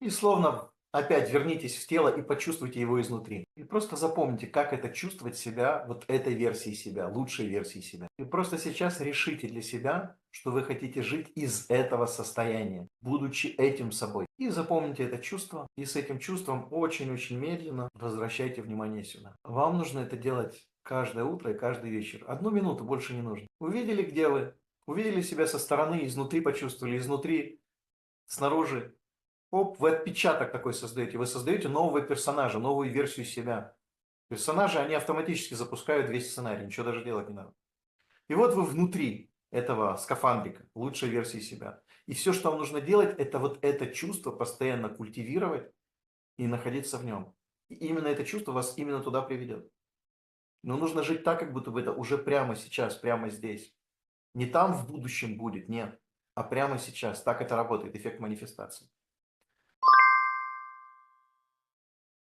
И словно опять вернитесь в тело и почувствуйте его изнутри. И просто запомните, как это чувствовать себя, вот этой версией себя, лучшей версией себя. И просто сейчас решите для себя, что вы хотите жить из этого состояния, будучи этим собой. И запомните это чувство, и с этим чувством очень-очень медленно возвращайте внимание сюда. Вам нужно это делать каждое утро и каждый вечер. 1 минуту больше не нужно. Увидели, где вы, увидели себя со стороны, изнутри почувствовали, изнутри, снаружи. Оп, вы отпечаток такой создаете. Вы создаете нового персонажа, новую версию себя. Персонажи, они автоматически запускают весь сценарий, ничего даже делать не надо. И вот вы внутри этого скафандрика, лучшей версии себя. И все, что вам нужно делать, это вот это чувство постоянно культивировать и находиться в нем. И именно это чувство вас именно туда приведет. Но нужно жить так, как будто бы это уже прямо сейчас, прямо здесь. Не там в будущем будет, нет. А прямо сейчас. Так это работает, эффект манифестации.